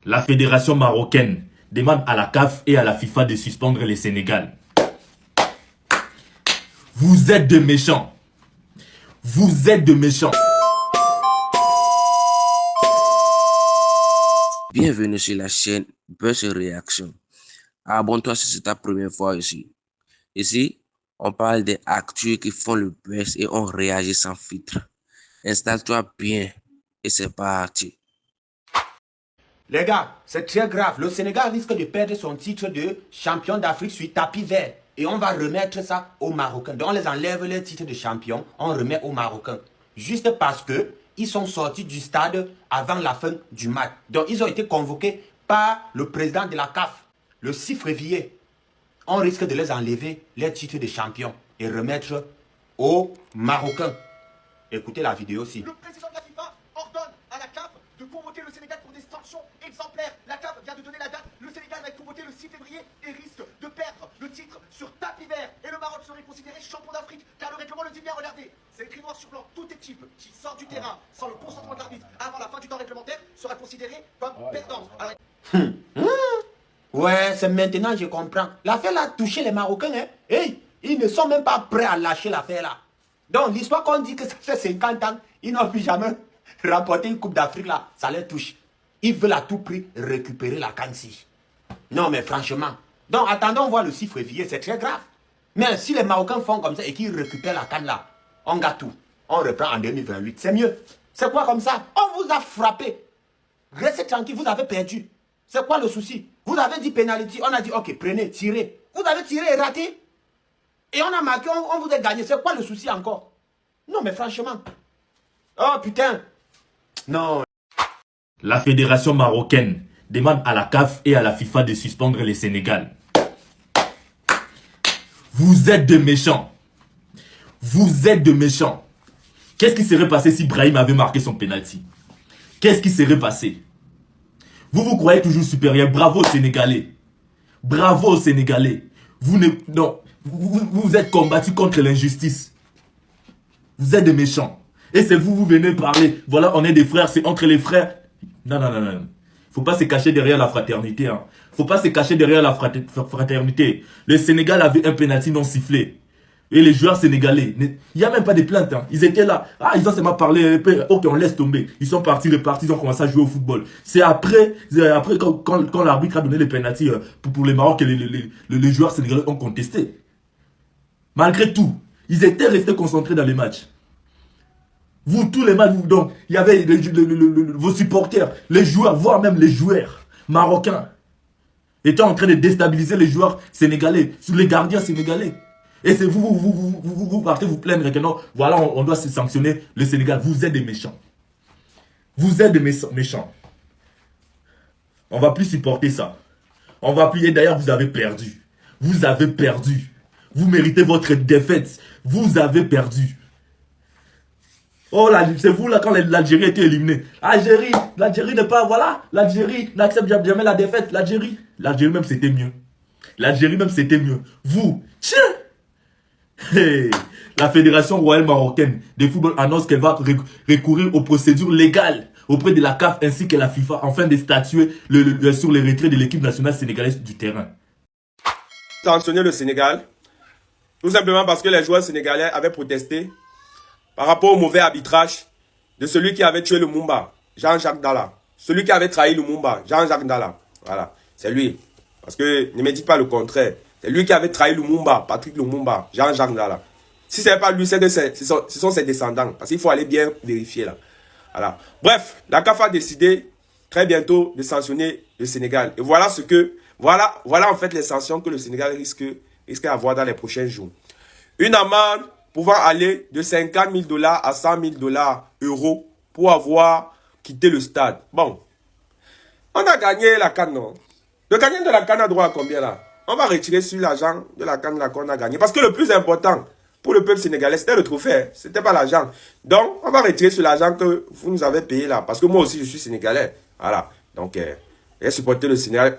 La fédération marocaine demande à la CAF et à la FIFA de suspendre le Sénégal. Vous êtes de méchants. Vous êtes de méchants. Bienvenue sur la chaîne Buzz Réaction. Abonne-toi si c'est ta première fois ici. Ici, on parle des actus qui font le buzz et on réagit sans filtre. Installe-toi bien et c'est parti. Les gars, c'est très grave. Le Sénégal risque de perdre son titre de champion d'Afrique sur tapis vert. Et on va remettre ça aux Marocains. Donc on les enlève le titre de champion, on remet aux Marocains. Juste parce que ils sont sortis du stade avant la fin du match. Donc ils ont été convoqués par le président de la CAF, le 6 février. On risque de les enlever les titres de champion et remettre aux Marocains. Écoutez la vidéo aussi. Le président de la FIFA ordonne à la CAF de convoquer le Sénégal pour des sanctions exemplaires. La CAF vient de donner la date. Le Sénégal va être convoqué le 6 février et risque de perdre le titre sur tapis vert. Et le Maroc serait considéré champion d'Afrique car le règlement le dit bien, regardez. C'est écrit noir sur blanc. Toute équipe qui sort du terrain sans le consentement de l'arbitre avant la fin du temps réglementaire sera considérée comme perdante. Alors... Ouais, c'est maintenant je comprends. L'affaire a touché les Marocains. Hein? Hey, ils ne sont même pas prêts à lâcher l'affaire là. Donc l'histoire qu'on dit que ça fait 50 ans, ils n'ont plus jamais remporté une Coupe d'Afrique là, ça les touche. Ils veulent à tout prix récupérer la Cannes-Si. Non mais franchement. Donc attendons voir le 6 février, c'est très grave. Mais si les Marocains font comme ça et qu'ils récupèrent la Cannes là, on gâte tout. On reprend en 2028, c'est mieux. C'est quoi comme ça? On vous a frappé. Restez tranquille, vous avez perdu. C'est quoi le souci? Vous avez dit penalty, on a dit ok, prenez, tirez. Vous avez tiré et raté. Et on a marqué, on vous a gagné. C'est quoi le souci encore? Non mais franchement. Oh putain. Non. La fédération marocaine demande à la CAF et à la FIFA de suspendre le Sénégal. Vous êtes de méchants. Vous êtes de méchants. Qu'est-ce qui serait passé si Brahim avait marqué son penalty? Qu'est-ce qui serait passé? Vous croyez toujours supérieur. Bravo aux Sénégalais. Bravo aux Sénégalais. Vous êtes combattus contre l'injustice. Vous êtes des méchants. Et c'est vous venez parler. Voilà, on est des frères, c'est entre les frères. Non. Faut pas se cacher derrière la fraternité. Hein. Faut pas se cacher derrière la fraternité. Le Sénégal avait un penalty non sifflé. Et les joueurs sénégalais, il n'y a même pas de plaintes. Hein. Ils étaient là. Ah, ils ont seulement parlé. Ok, on laisse tomber. Ils sont partis, repartis, ils ont commencé à jouer au football. C'est après quand l'arbitre a donné les penalty pour les Maroc que les joueurs sénégalais ont contesté. Malgré tout, ils étaient restés concentrés dans les matchs. Vous, tous les matchs, donc, il y avait vos supporters, les joueurs, voire même les joueurs marocains, étaient en train de déstabiliser les joueurs sénégalais, les gardiens sénégalais. Et c'est vous partez vous plaindre que non, voilà, on doit se sanctionner le Sénégal. Vous êtes des méchants. Vous êtes des méchants. On va plus supporter ça. On va plus, et d'ailleurs, vous avez perdu. Vous avez perdu. Vous méritez votre défaite. Vous avez perdu. Oh là, c'est vous là quand l'Algérie a été éliminée. L'Algérie n'est pas, voilà, l'Algérie n'accepte jamais la défaite. L'Algérie même c'était mieux. L'Algérie même c'était mieux. Vous, tiens. Hey, la Fédération royale marocaine de football annonce qu'elle va recourir aux procédures légales auprès de la CAF ainsi que la FIFA afin de statuer sur les retraits de l'équipe nationale sénégalaise du terrain. Sanctionner le Sénégal, tout simplement parce que les joueurs sénégalais avaient protesté par rapport au mauvais arbitrage de celui qui avait tué Lumumba, Jean-Jacques Dalla. Celui qui avait trahi Lumumba, Jean-Jacques Dalla. Voilà, c'est lui. Parce que ne me dites pas le contraire. C'est lui qui avait trahi Lumumba, Patrick Lumumba, Jean-Jacques Dalla. Si ce n'est pas lui, ce sont ses descendants. Parce qu'il faut aller bien vérifier là. Voilà. Bref, la CAF a décidé très bientôt de sanctionner le Sénégal. Et voilà voilà en fait les sanctions que le Sénégal risque d'avoir dans les prochains jours. Une amende pouvant aller de 50 000 $ à 100 000 € pour avoir quitté le stade. Bon, on a gagné la CAN, non? Le gagnant de la CAN a droit à combien là? On va retirer sur l'argent de la CAN qu'on a gagné. Parce que le plus important pour le peuple sénégalais, c'était le trophée. Ce n'était pas l'argent. Donc, on va retirer sur l'argent que vous nous avez payé là. Parce que moi aussi, je suis sénégalais. Voilà. Donc, j'ai supporté le Sénégal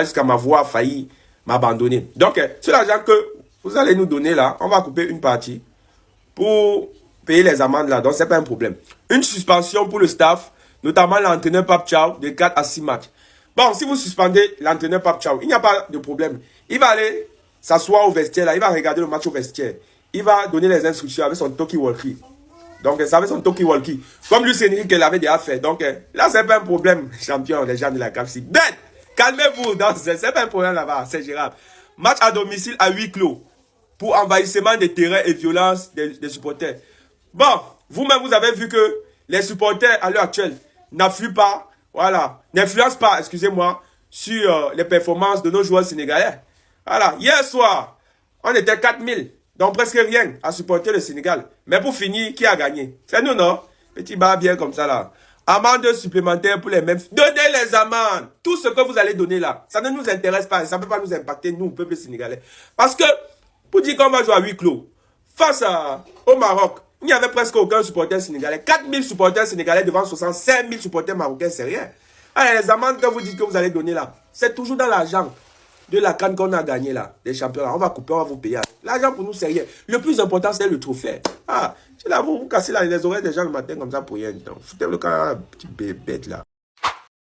jusqu'à ma voix a failli m'abandonner. Donc, sur l'argent que vous allez nous donner là, on va couper une partie pour payer les amendes là. Donc, ce n'est pas un problème. Une suspension pour le staff, notamment l'entraîneur Pape Thiaw, de 4 à 6 matchs. Bon, si vous suspendez l'entraîneur Pape Thiaw, il n'y a pas de problème. Il va aller s'asseoir au vestiaire, là. Il va regarder le match au vestiaire. Il va donner les instructions avec son talkie-walkie. Donc, ça avec son talkie-walkie. Comme Luis Enrique l'avait déjà fait. Donc, là, c'est pas un problème, champion, les gens de la CAF. Bête! Calmez-vous. C'est pas un problème là-bas, c'est gérable. Match à domicile à huis clos. Pour envahissement des terrains et violence des supporters. Bon, vous-même, vous avez vu que les supporters, à l'heure actuelle, n'influencent pas, voilà, n'influencent pas, excusez-moi, sur les performances de nos joueurs sénégalais. Voilà, hier soir, on était 4000, donc presque rien à supporter le Sénégal. Mais pour finir, qui a gagné? C'est nous, non? Petit bar bien comme ça, là. Amende supplémentaire pour les mêmes. Donnez les amendes. Tout ce que vous allez donner là, ça ne nous intéresse pas. Ça ne peut pas nous impacter, nous, peuple sénégalais. Parce que, pour dire qu'on va jouer à huis clos, face au Maroc, il n'y avait presque aucun supporter sénégalais. 4000 supporters sénégalais devant 65 000 supporters marocains, c'est rien. Alors, les amendes que vous dites que vous allez donner là, c'est toujours dans l'argent de la CAN qu'on a gagné là, des champions. On va couper, on va vous payer. L'argent pour nous, c'est rien. Le plus important, c'est le trophée. Ah, c'est là, vous cassez les oreilles des gens le matin comme ça pour rien. Foutez-le quand petit bête là.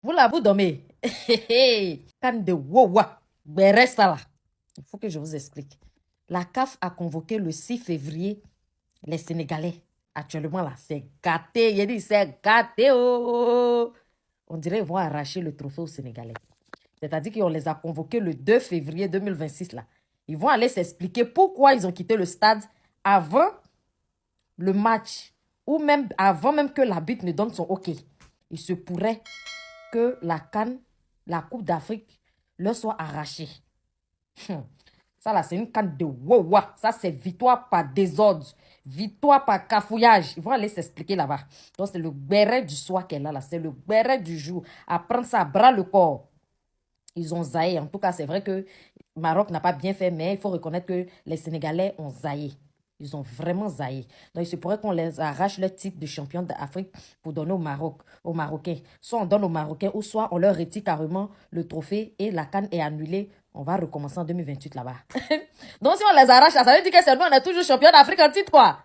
Vous là, vous dormez. Can de Wowa. Ben reste là. Il faut que je vous explique. La CAF a convoqué le 6 février les Sénégalais. Actuellement là, c'est gâté. Il dit c'est gâté. Oh. On dirait qu'ils vont arracher le trophée aux Sénégalais. C'est-à-dire qu'on les a convoqués le 2 février 2026 là. Ils vont aller s'expliquer pourquoi ils ont quitté le stade avant le match ou même avant même que l'arbitre ne donne son OK. Il se pourrait que la CAN, la Coupe d'Afrique, leur soit arrachée. Ça là, c'est une CAN de wawa. Ça, c'est victoire par désordre. Victoire par cafouillage. Ils vont aller s'expliquer là-bas. Donc, c'est le béret du soir qu'elle a là. C'est le béret du jour. À prendre ça à bras le corps. Ils ont zaillé. En tout cas, c'est vrai que le Maroc n'a pas bien fait, mais il faut reconnaître que les Sénégalais ont zaillé. Ils ont vraiment zaillé. Donc, il se pourrait qu'on les arrache leur titre de champion d'Afrique pour donner au Maroc, aux Marocains. Soit on donne aux Marocains, ou soit on leur retire carrément le trophée et la CAN est annulée. On va recommencer en 2028 là-bas. Donc, si on les arrache, ça veut dire que c'est nous, on est toujours champion d'Afrique en titre, quoi.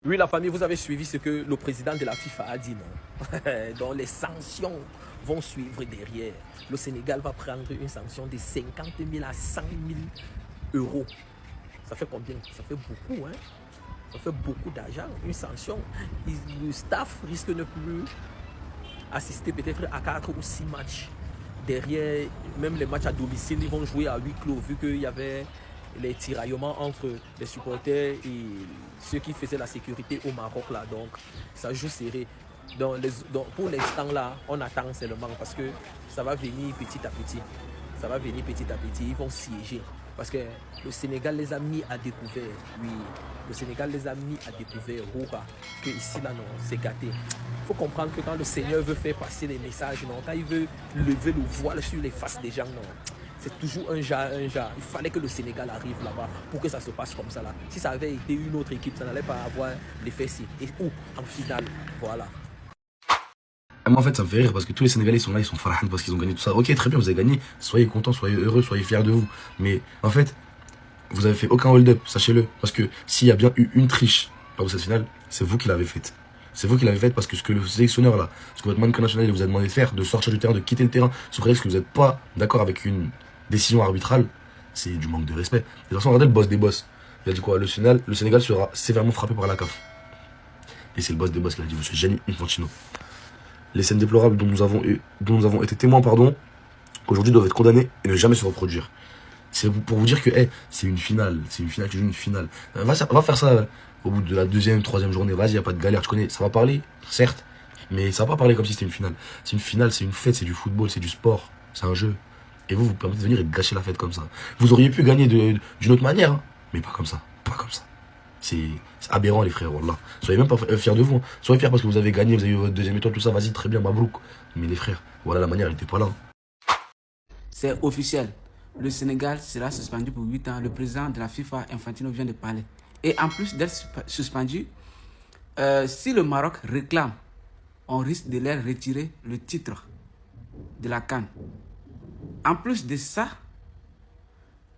Oui, la famille, vous avez suivi ce que le président de la FIFA a dit, non? Donc, les sanctions vont suivre derrière. Le Sénégal va prendre une sanction de 50 000 à 100 000 euros. Ça fait combien? Ça fait beaucoup, hein? Ça fait beaucoup d'argent, une sanction. Le staff risque de ne plus assister peut-être à 4 ou 6 matchs. Derrière, même les matchs à domicile, ils vont jouer à huis clos, vu qu'il y avait les tiraillements entre les supporters et ceux qui faisaient la sécurité au Maroc, là. Donc, ça joue serré. Donc, pour l'instant, là, on attend seulement parce que ça va venir petit à petit. Ça va venir petit à petit. Ils vont siéger. Parce que le Sénégal les a mis à découvert. Oui, le Sénégal les a mis à découvert. Que ici, là, non, c'est gâté. Il faut comprendre que quand le Seigneur veut faire passer les messages, non, quand il veut lever le voile sur les faces des gens, non, c'est toujours un genre. Il fallait que le Sénégal arrive là-bas pour que ça se passe comme ça, là. Si ça avait été une autre équipe, ça n'allait pas avoir l'effet ci. Et où en finale, voilà. Moi, en fait, ça me fait rire parce que tous les Sénégalais sont là, ils sont farhan parce qu'ils ont gagné tout ça. Ok, très bien, vous avez gagné. Soyez contents, soyez heureux, soyez fiers de vous. Mais en fait, vous avez fait aucun hold-up, sachez-le. Parce que s'il y a bien eu une triche lors de cette finale, c'est vous qui l'avez faite. C'est vous qui l'avez faite parce que ce que le sélectionneur là, ce que votre mannequin national vous a demandé de faire, de sortir du terrain, de quitter le terrain, sous prétexte que vous n'êtes pas d'accord avec une décision arbitrale, c'est du manque de respect. Et de toute façon, regardez le boss des boss. Il a dit quoi? Le Sénégal sera sévèrement frappé par la CAF. Et c'est le boss des boss qui l'a dit, monsieur Gianni Infantino. Les scènes déplorables dont nous avons été témoins, aujourd'hui doivent être condamnées et ne jamais se reproduire. C'est pour vous dire que c'est une finale, tu joues une finale. Va faire ça au bout de la 2e, 3e journée, vas-y, y a pas de galère, tu connais, ça va parler, certes, mais ça va pas parler comme si c'était une finale. C'est une finale, c'est une fête, c'est du football, c'est du sport, c'est un jeu. Et vous permettez de venir et de gâcher la fête comme ça. Vous auriez pu gagner d'une autre manière, hein, mais pas comme ça, pas comme ça. C'est aberrant les frères, wallah. Soyez même pas fiers de vous. Hein. Soyez fiers parce que vous avez gagné, vous avez eu votre 2e étoile, tout ça, vas-y, très bien, mabrouk. Mais les frères, voilà la manière, elle était pas là. C'est officiel. Le Sénégal sera suspendu pour 8 ans. Le président de la FIFA, Infantino, vient de parler. Et en plus d'être suspendu, si le Maroc réclame, on risque de leur retirer le titre de la CAN. En plus de ça,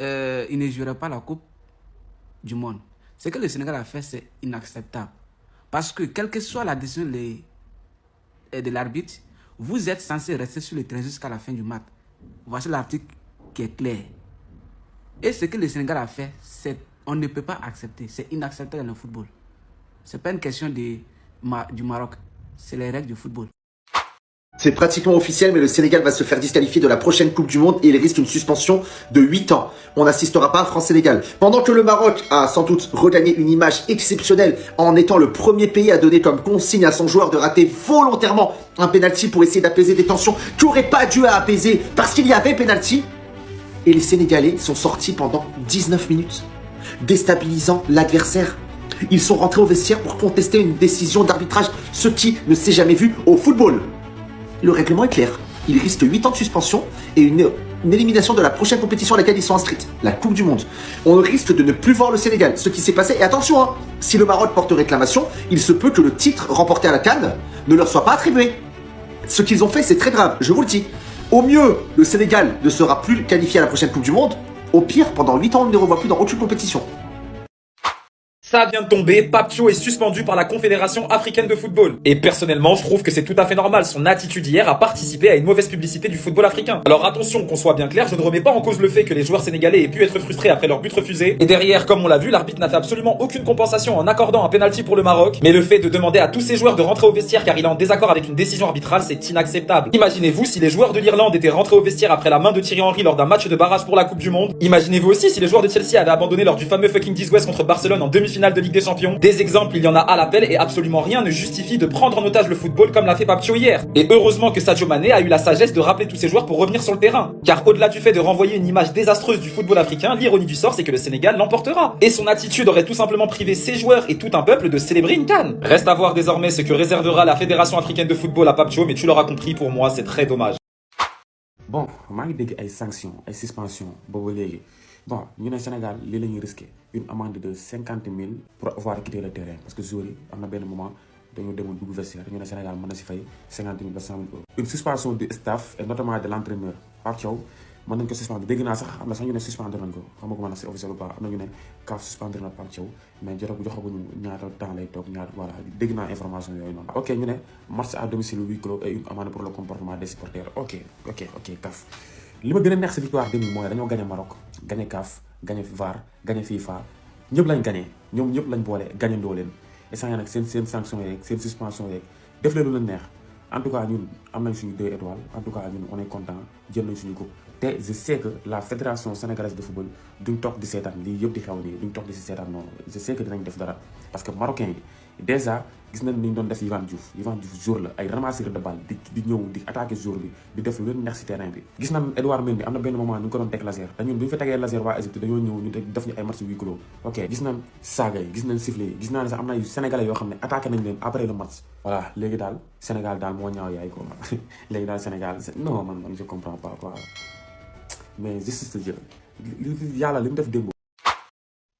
il ne jouera pas la Coupe du Monde. Ce que le Sénégal a fait, c'est inacceptable. Parce que, quelle que soit la décision de l'arbitre, vous êtes censé rester sur le terrain jusqu'à la fin du match. Voici l'article qui est clair. Et ce que le Sénégal a fait, on ne peut pas accepter. C'est inacceptable dans le football. Ce n'est pas une question du Maroc. C'est les règles du football. C'est pratiquement officiel, mais le Sénégal va se faire disqualifier de la prochaine Coupe du Monde et il risque une suspension de 8 ans. On n'assistera pas à France-Sénégal. Pendant que le Maroc a sans doute regagné une image exceptionnelle en étant le premier pays à donner comme consigne à son joueur de rater volontairement un penalty pour essayer d'apaiser des tensions qui n'auraient pas dû apaiser parce qu'il y avait penalty. Et les Sénégalais sont sortis pendant 19 minutes, déstabilisant l'adversaire. Ils sont rentrés au vestiaire pour contester une décision d'arbitrage, ce qui ne s'est jamais vu au football. Le règlement est clair. Il risque 8 ans de suspension et une élimination de la prochaine compétition à laquelle ils sont inscrits, la Coupe du Monde. On risque de ne plus voir le Sénégal, ce qui s'est passé. Et attention, hein, si le Maroc porte réclamation, il se peut que le titre remporté à la CAN ne leur soit pas attribué. Ce qu'ils ont fait, c'est très grave, je vous le dis. Au mieux, le Sénégal ne sera plus qualifié à la prochaine Coupe du Monde. Au pire, pendant 8 ans, on ne les revoit plus dans aucune compétition. Ça vient de tomber, Pape Thiaw est suspendu par la Confédération africaine de football. Et personnellement, je trouve que c'est tout à fait normal. Son attitude hier a participé à une mauvaise publicité du football africain. Alors attention, qu'on soit bien clair, je ne remets pas en cause le fait que les joueurs sénégalais aient pu être frustrés après leur but refusé. Et derrière, comme on l'a vu, l'arbitre n'a fait absolument aucune compensation en accordant un penalty pour le Maroc. Mais le fait de demander à tous ses joueurs de rentrer au vestiaire car il est en désaccord avec une décision arbitrale, c'est inacceptable. Imaginez-vous si les joueurs de l'Irlande étaient rentrés au vestiaire après la main de Thierry Henry lors d'un match de barrage pour la Coupe du Monde. Imaginez-vous aussi si les joueurs de Chelsea avaient abandonné lors du fameux fucking 10 West contre Barcelone en demi-finale de Ligue des Champions. Des exemples, il y en a à l'appel et absolument rien ne justifie de prendre en otage le football comme l'a fait Pape Thiaw hier. Et heureusement que Sadio Mané a eu la sagesse de rappeler tous ses joueurs pour revenir sur le terrain. Car au-delà du fait de renvoyer une image désastreuse du football africain, l'ironie du sort c'est que le Sénégal l'emportera. Et son attitude aurait tout simplement privé ses joueurs et tout un peuple de célébrer une CAN. Reste à voir désormais ce que réservera la Fédération africaine de football à Pape Thiaw, mais tu l'auras compris, pour moi c'est très dommage. Bon, maa ngi dégg ay sanctions ay suspensions boobu léegi bon ñu ne Sénégal lii la ñuy risqué une amende de 50 000 pour avoir quitté le terrain parce que joueurs yi am na benn moment dañoo demoon dugg vestiaire ñu ne Sénégal mën na si fay 50 000 ba 100 000 euros. Une suspension du staff et notamment de l'entraîneur Pape Thiaw mën nañ ko suspendre dégg naa sax am na sax ñu ne suspendre nañ ko xam nga ko mën a c'est officiel ou pas am na ñu ne CAF suspendre na Pape Thiaw mais joxaguñu ñaata temps lay toog ñaata voilà dégg naa information yooyu noonu. Ok ñu ne match à domicile huis clos et une amende pour le comportement des supporters ok CAF. li ma gën a neex si victoire démb mooy dañoo gagné Maroc gagné CAF gagné VAR gagné FIFA ñëpp lañ gagné ñoom ñëpp lañ boole gagné ndoo leen et saa nag seen sanction yeeg seen suspension yeeg def leen lu leen neex en tout cas ñun am nañ suñu 2 étoiles en tout cas ñun on est content jël nañ suñu coupe te je sais que la fédération sénégalaise de football duñ toog di seetaan lii yëpp di xew nii duñ toog di si seetaan noonu je sais que dinañ def dara parce que marocain yi déjà gis nañ ni ñu doon def Yvan Diouf jour la ay ramasseur de balle di ñëw di attaquer jour bi di def lu leen neex si terrain bi gis nañ Edouard Mendy am na benn moment ñu ngi ko doon teg laser te ñun bu ñu fa tegee laser waa Égypte dañoo ñëw ñu def ñu ay match huis clos ok gis nañ saaga yi gis nañ sifflet yi gis naa ne sax am na ay sénégalais yoo xam ne attaqué nañ leen après le match voilà léegi daal Sénégal daal moo ñaaw yaay ko léegi daal Sénégal non man je comprends pas quoi mais justice de Dieu yàlla li mu def démb.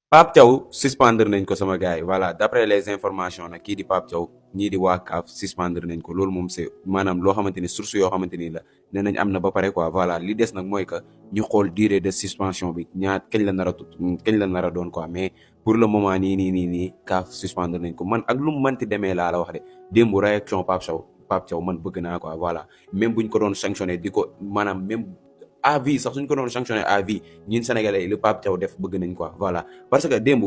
Pape Thiaw suspendre nañ ko sama gars yi voilà d'après les informations nag kii di Pape Thiaw ñii di waa CAF suspendre nañ ko loolu moom c'est maanaam loo xamante ni source yoo xamante ni la nee nañ am na ba pare quoi voilà li des nag mooy que ñu xool durée de suspension bi kañ la nar a doon quoi mais pour le moment nii CAF suspendre nañ ko man ak lu mu mënti demee laa la wax de démb réaction Pape Thiaw man bëgg naa quoi voilà même buñ ko doon sanctionné di ko maanaam même à vie sax suñ ko doon sanctionné à vie ñun sénégalais le Pape Thiaw def bëgg nañ quoi voilà parce que démb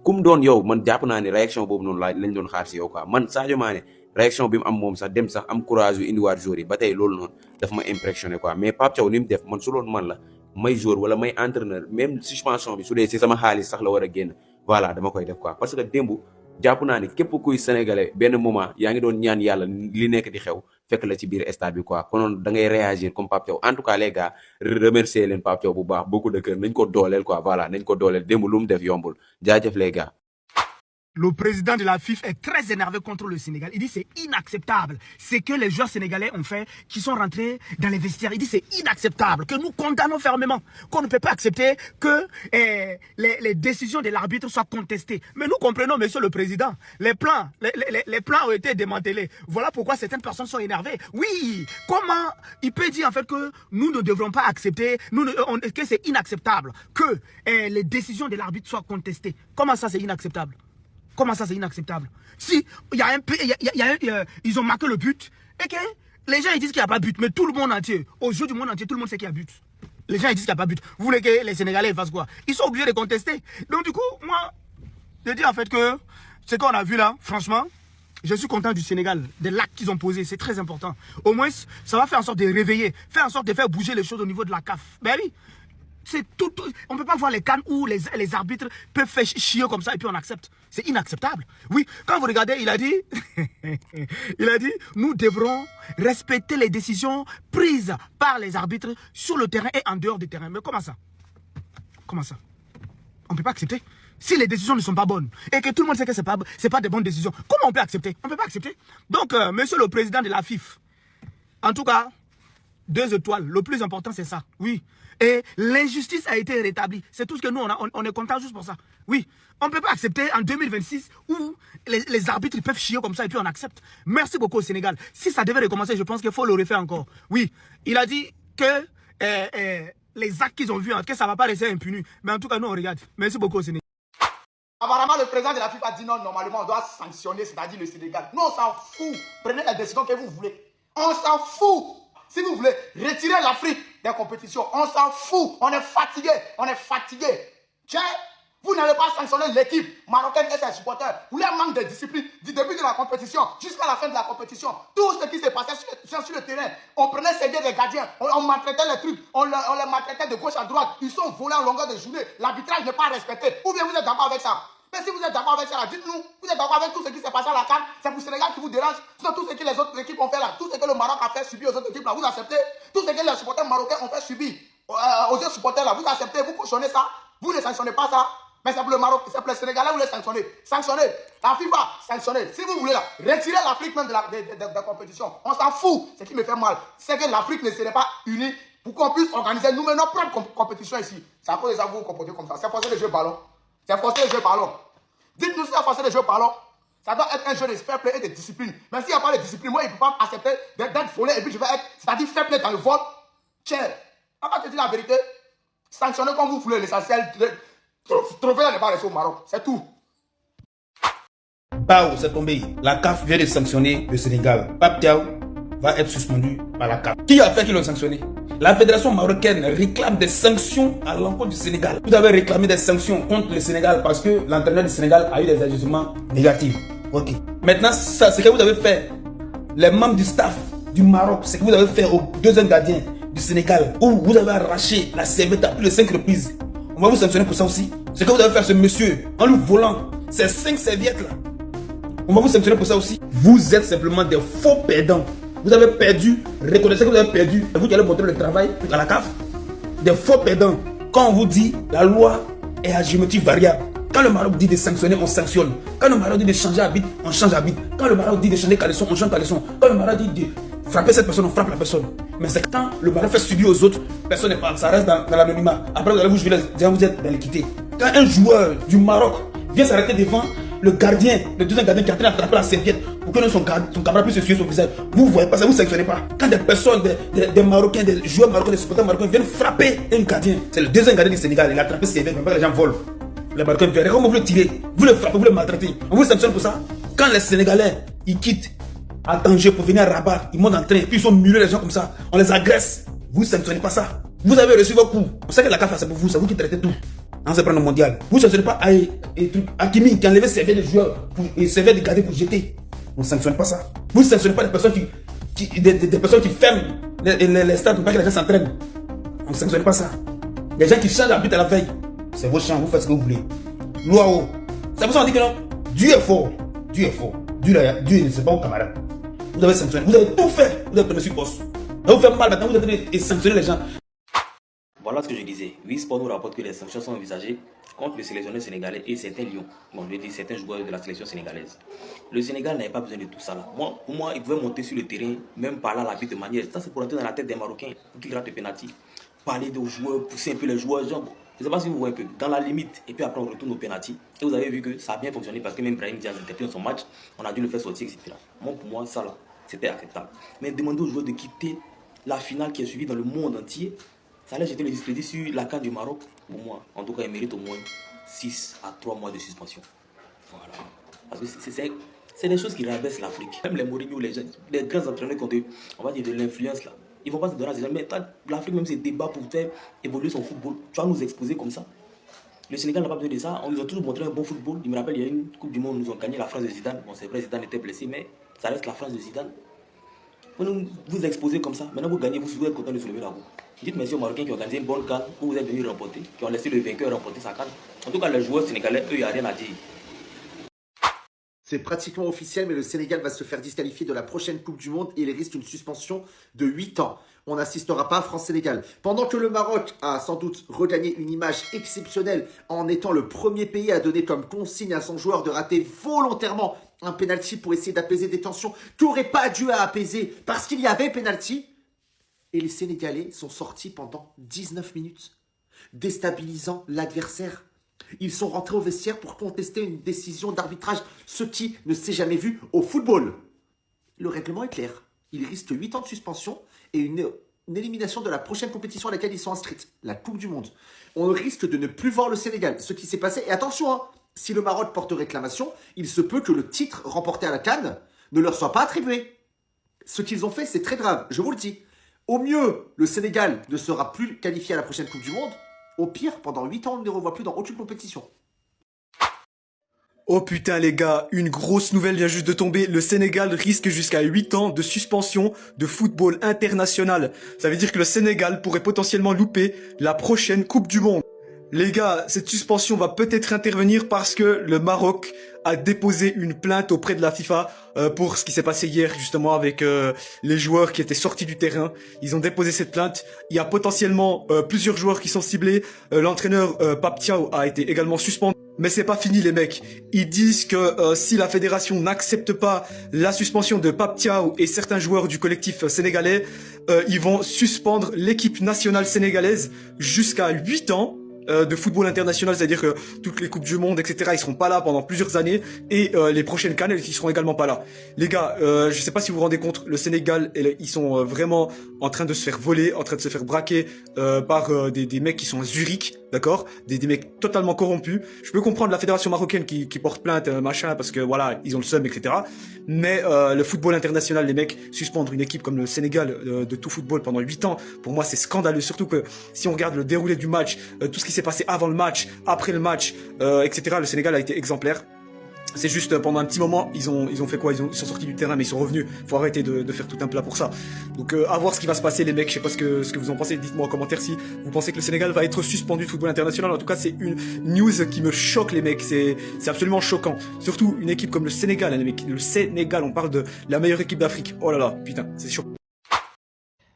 kum doon yow man jàpp naa ne réaction boobu noonu lañ doon xaar si yow quoi man Sadio Mané réaction bi mu am moom sax dem sax am courage yu indiwaat joueurs yi ba tey loolu noonu daf ma impressionné quoi mais Pape Thiaw ni mu def man su loolu man la may joueur wala may entraîneur même suspension bi su dee si sama xaalis sax la war a génn voilà dama koy def quoi parce que démb jàpp naa ne képp kuy sénégalais benn moment yaa ngi doon ñaan yàlla li nekk di xew fekk la ci biir stade bi quoi konoon da ngay réagir comme Pape Thiaw en tout cas les gars remercier leen Pape Thiaw bu baax beaucoup de cœur nañ ko dooleel quoi voilà nañ ko dooleel démb lu mu def yombul jaajëf les gars. Le président de la FIFA est très énervé contre le Sénégal. Il dit c'est inacceptable. C'est que les joueurs sénégalais ont fait, qui sont rentrés dans les vestiaires. Il dit c'est inacceptable, que nous condamnons fermement, qu'on ne peut pas accepter que les décisions de l'arbitre soient contestées. Mais nous comprenons, monsieur le président, les plans ont été démantelés. Voilà pourquoi certaines personnes sont énervées. Oui, comment il peut dire en fait que nous ne devrons pas accepter, que c'est inacceptable, que les décisions de l'arbitre soient contestées. Comment ça c'est inacceptable? Comment ça c'est inacceptable? Si il y a ils ont marqué le but et que Les gens ils disent qu'il n'y a pas but, mais tout le monde entier, au jeu du monde entier, tout le monde sait qu'il y a but. Les gens ils disent qu'il n'y a pas but. Vous voulez que les Sénégalais fassent quoi? Ils sont obligés de contester. Donc du coup, moi, je dis en fait que ce qu'on a vu là, franchement, je suis content du Sénégal, de l'acte qu'ils ont posé, c'est très important. Au moins, ça va faire en sorte de réveiller, faire en sorte de faire bouger les choses au niveau de la CAF. Ben oui, c'est tout. On ne peut pas voir les cannes où les arbitres peuvent faire chier comme ça et puis on accepte. C'est inacceptable. Oui, quand vous regardez, il a dit, nous devrons respecter les décisions prises par les arbitres sur le terrain et en dehors du terrain. Mais comment ça? Comment ça? On ne peut pas accepter. Si les décisions ne sont pas bonnes et que tout le monde sait que ce n'est pas de bonnes décisions, comment on peut accepter? On ne peut pas accepter. Donc, monsieur le président de la FIFA, en tout cas, 2 étoiles. Le plus important, c'est ça. Oui. Et l'injustice a été rétablie. C'est tout ce que nous, on est content juste pour ça. Oui. On ne peut pas accepter en 2026 où les arbitres peuvent chier comme ça et puis on accepte. Merci beaucoup au Sénégal. Si ça devait recommencer, je pense qu'il faut le refaire encore. Oui. Il a dit que les actes qu'ils ont vus, que ça ne va pas rester impuni. Mais en tout cas, nous, on regarde. Merci beaucoup au Sénégal. Apparemment, le président de la FIFA dit non, normalement, on doit sanctionner, c'est-à-dire le Sénégal. Nous, on s'en fout. Prenez la décision que vous voulez. On s'en fout. Si vous voulez retirer l'Afrique des compétitions, on s'en fout. On est fatigué. On est fatigué. Tiens, vous n'allez pas sanctionner l'équipe marocaine et ses supporters. Vous leur manque de discipline du début de la compétition jusqu'à la fin de la compétition. Tout ce qui s'est passé sur le terrain, on prenait ses des gardiens, on maltraitait les trucs, on les maltraitait de gauche à droite. Ils sont volés en longueur de journée. L'arbitrage n'est pas respecté. Ou bien vous êtes d'accord avec ça? Mais si vous êtes d'accord avec ça, dites-nous, vous êtes d'accord avec tout ce qui s'est passé à la CAN? C'est pour le Sénégal qui vous dérange? Sinon, tout ce que les autres équipes ont fait là, tout ce que le Maroc a fait subir aux autres équipes là, vous acceptez? Tout ce que les supporters marocains ont fait subir aux autres supporters là, vous acceptez? Vous cautionnez ça? Vous ne sanctionnez pas ça? Mais c'est pour le Maroc, c'est pour les Sénégalais, vous les sanctionnez. Sanctionnez. La FIFA, sanctionnez. Si vous voulez là, retirez l'Afrique même de la compétition. On s'en fout. Ce qui me fait mal, c'est que l'Afrique ne serait pas unie pour qu'on puisse organiser nous-mêmes nos propres compétitions ici. C'est à cause de ça que vous vous comportez comme ça. C'est forcer le jeu ballon. C'est forcer le jeu ballon. Dites-nous si c'est forcer le jeu ballon. Ça doit être un jeu de fair play et de discipline. Mais s'il n'y a pas de discipline, moi, il ne peut pas accepter d'être volé et puis je vais être, c'est-à-dire fair play dans le vol. Tiens, on va te dire la vérité. Sanctionnez comme vous voulez l'essentiel. Trophée n'est pas resté au Maroc, c'est tout. Pao, c'est tombé. La CAF vient de sanctionner le Sénégal. Pape Thiaw va être suspendu par la CAF. Qui a fait qu'ils l'ont sanctionné? La fédération marocaine réclame des sanctions à l'encontre du Sénégal. Vous avez réclamé des sanctions contre le Sénégal parce que l'entraîneur du Sénégal a eu des ajustements négatifs. Ok. Maintenant, ça, ce que vous avez fait, les membres du staff du Maroc, ce que vous avez fait aux 2 gardiens du Sénégal, où vous avez arraché la serviette à plus de 5 reprises. On va vous sanctionner pour ça aussi. Ce que vous avez fait à ce monsieur, en lui volant ces 5 serviettes là, on va vous sanctionner pour ça aussi. Vous êtes simplement des faux perdants. Vous avez perdu, reconnaissez que vous avez perdu, et vous qui allez montrer le travail à la CAF. Des faux perdants. Quand on vous dit la loi est à géométrie variable. Quand le Maroc dit de sanctionner, on sanctionne. Quand le Maroc dit de changer habit, on change habit. Quand le Maroc dit de changer caleçon, on change caleçon. Quand le Maroc dit de frapper cette personne, on frappe la personne. Mais c'est quand le Maroc fait subir aux autres, personne ne parle, ça reste dans l'anonymat. Après vous allez vous jouer, vous êtes dans l'équité. Quand un joueur du Maroc vient s'arrêter devant le gardien, le 2e gardien qui est en train d'attraper la serviette pour que son camarade puisse se suivre son visage, vous ne voyez pas ça, vous ne sanctionnez pas. Quand des personnes, des Marocains, des joueurs marocains, des supporters marocains viennent frapper un gardien, c'est le 2e gardien du Sénégal, il a attrapé ses serviettes, même pas les gens volent. Les Marocains viennent, comment vous le tirez, vous le frappez, vous le maltraitez, on vous sanctionne pour ça. Quand les Sénégalais, ils quittent à Tanger pour venir à Rabat, ils montent en train, puis ils sont muets les gens comme ça, on les agresse, vous ne sanctionnez pas ça. Vous avez reçu vos coups, on sait que la CAF c'est pour vous, c'est vous qui traitez tout. On se prend le mondial. Vous ne sanctionnez pas Hakimi qui a enlevé ses serviettes de joueurs et ses serviettes de garder pour jeter. On ne sanctionne pas ça. Vous ne sanctionnez pas des personnes des personnes qui ferment les stades pour pas que les gens s'entraînent. On ne sanctionne pas ça. Les gens qui changent d'habitude à la veille, c'est vos champs, vous faites ce que vous voulez. Loi. C'est pour ça qu'on dit que non. Dieu est fort. Dieu est fort. Dieu ne c'est pas vos camarades. Vous avez sanctionné. Vous avez tout fait. Vous avez pris sur poste. Ça vous fait mal maintenant. Vous avez sanctionné les gens. Voilà ce que je disais. Oui, Sport nous rapporte que les sanctions sont envisagées contre le sélectionneur sénégalais et certains lions. Bon, je dis certains joueurs de la sélection sénégalaise. Le Sénégal n'avait pas besoin de tout ça là. Pour moi, ils pouvaient monter sur le terrain, même parler à la vie de manière. Ça, c'est pour entrer dans la tête des Marocains pour qu'ils ratent le penalty. Parler aux joueurs, pousser un peu les joueurs. Genre, je ne sais pas si vous voyez un peu, dans la limite. Et puis après, on retourne au penalty. Et vous avez vu que ça a bien fonctionné parce que même Brahim Diaz était dans son match. On a dû le faire sortir, etc. Pour moi, ça là, c'était acceptable. Mais demander aux joueurs de quitter la finale qui est suivie dans le monde entier. Ça allait jeter le discrédit sur la CAN du Maroc. Pour moi, en tout cas, il mérite au moins 6 à 3 mois de suspension. Voilà. Parce que C'est des choses qui rabaissent l'Afrique. Même les Mourinho, les grands entraîneurs qui ont on va dire de l'influence là, ils vont pas se donner à ces gens. Mais l'Afrique même se débat pour faire évoluer son football. Tu vas nous exposer comme ça. Le Sénégal n'a pas besoin de ça. On nous a toujours montré un bon football. Je me rappelle, il y a une Coupe du Monde, nous ont gagné la France de Zidane. Bon, c'est vrai, Zidane était blessé, mais ça reste la France de Zidane. Vous vous exposez comme ça. Maintenant, vous gagnez, vous êtes content de soulever la roue. Dites merci aux Marocains qui ont organisé une bonne canne où vous êtes venus remporter, qui ont laissé le vainqueur remporter sa canne. En tout cas, les joueurs sénégalais, eux, il n'y a rien à dire. C'est pratiquement officiel, mais le Sénégal va se faire disqualifier de la prochaine Coupe du Monde et il risque une suspension de 8 ans. On n'assistera pas à France-Sénégal. Pendant que le Maroc a sans doute regagné une image exceptionnelle en étant le premier pays à donner comme consigne à son joueur de rater volontairement un penalty pour essayer d'apaiser des tensions qui n'auraient pas dû apaiser parce qu'il y avait penalty. Et les Sénégalais sont sortis pendant 19 minutes, déstabilisant l'adversaire. Ils sont rentrés au vestiaire pour contester une décision d'arbitrage, ce qui ne s'est jamais vu au football. Le règlement est clair. Ils risquent 8 ans de suspension et une élimination de la prochaine compétition à laquelle ils sont inscrits, la Coupe du Monde. On risque de ne plus voir le Sénégal, ce qui s'est passé. Et attention, hein, si le Maroc porte réclamation, il se peut que le titre remporté à la CAN ne leur soit pas attribué. Ce qu'ils ont fait, c'est très grave, je vous le dis. Au mieux, le Sénégal ne sera plus qualifié à la prochaine Coupe du Monde. Au pire, pendant 8 ans, on ne les revoit plus dans aucune compétition. Oh putain les gars, une grosse nouvelle vient juste de tomber. Le Sénégal risque jusqu'à 8 ans de suspension de football international. Ça veut dire que le Sénégal pourrait potentiellement louper la prochaine Coupe du Monde. Les gars, cette suspension va peut-être intervenir parce que le Maroc a déposé une plainte auprès de la FIFA pour ce qui s'est passé hier justement avec les joueurs qui étaient sortis du terrain. Ils ont déposé cette plainte. Il y a potentiellement plusieurs joueurs qui sont ciblés. L'entraîneur Pape Thiaw a été également suspendu. Mais c'est pas fini les mecs. Ils disent que si la fédération n'accepte pas la suspension de Pape Thiaw et certains joueurs du collectif sénégalais, ils vont suspendre l'équipe nationale sénégalaise jusqu'à 8 ans. De football international, c'est-à-dire que toutes les coupes du monde, etc., ils seront pas là pendant plusieurs années et les prochaines CAN, ils seront également pas là. Les gars, je sais pas si vous vous rendez compte, le Sénégal, ils sont vraiment en train de se faire voler, en train de se faire braquer par des mecs qui sont à Zurich, d'accord, des mecs totalement corrompus. Je peux comprendre la fédération marocaine qui porte plainte, machin, parce que voilà, ils ont le seum, etc. Mais le football international, les mecs, suspendre une équipe comme le Sénégal de tout football pendant 8 ans, pour moi c'est scandaleux, surtout que si on regarde le déroulé du match, tout ce qui s'est passé avant le match, après le match, etc. Le Sénégal a été exemplaire. C'est juste pendant un petit moment, ils ont fait quoi, ils sont sortis du terrain mais ils sont revenus. Faut arrêter de faire tout un plat pour ça. Donc à voir ce qui va se passer les mecs. Je sais pas ce que vous en pensez. Dites-moi en commentaire si vous pensez que le Sénégal va être suspendu de football international. En tout cas, c'est une news qui me choque les mecs. C'est absolument choquant. Surtout une équipe comme le Sénégal, hein, les mecs. Le Sénégal, on parle de la meilleure équipe d'Afrique. Oh là là, putain, c'est choquant.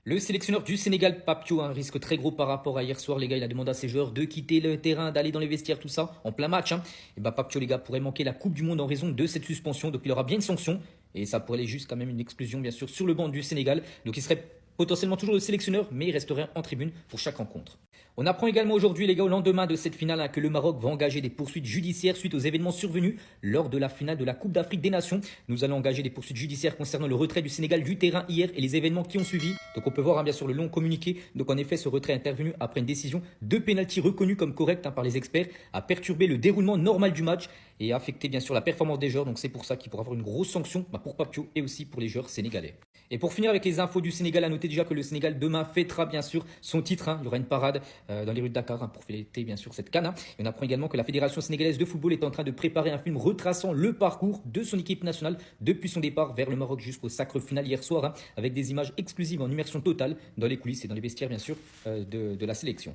Le sélectionneur du Sénégal, Pape Thiaw, a un risque très gros par rapport à hier soir. Les gars, il a demandé à ses joueurs de quitter le terrain, d'aller dans les vestiaires, tout ça, en plein match. Et bah, Pape Thiaw, les gars, pourrait manquer la Coupe du Monde en raison de cette suspension. Donc, il aura bien une sanction. Et ça pourrait aller jusqu'à même une exclusion, bien sûr, sur le banc du Sénégal. Donc, il serait potentiellement toujours le sélectionneur, mais il resterait en tribune pour chaque rencontre. On apprend également aujourd'hui, les gars, au lendemain de cette finale, que le Maroc va engager des poursuites judiciaires suite aux événements survenus lors de la finale de la Coupe d'Afrique des Nations. Nous allons engager des poursuites judiciaires concernant le retrait du Sénégal du terrain hier et les événements qui ont suivi. Donc on peut voir bien sûr le long communiqué. Donc en effet, ce retrait est intervenu après une décision de pénalty reconnue comme correcte par les experts, a perturbé le déroulement normal du match et a affecté bien sûr la performance des joueurs. Donc c'est pour ça qu'il pourra avoir une grosse sanction pour Pape Thiaw et aussi pour les joueurs sénégalais. Et pour finir avec les infos du Sénégal, à noter déjà que le Sénégal demain fêtera bien sûr son titre. Il y aura une parade dans les rues de Dakar pour fêter bien sûr cette CAN. Et on apprend également que la Fédération sénégalaise de football est en train de préparer un film retraçant le parcours de son équipe nationale depuis son départ vers le Maroc jusqu'au sacre final hier soir, avec des images exclusives en immersion totale dans les coulisses et dans les vestiaires bien sûr de la sélection.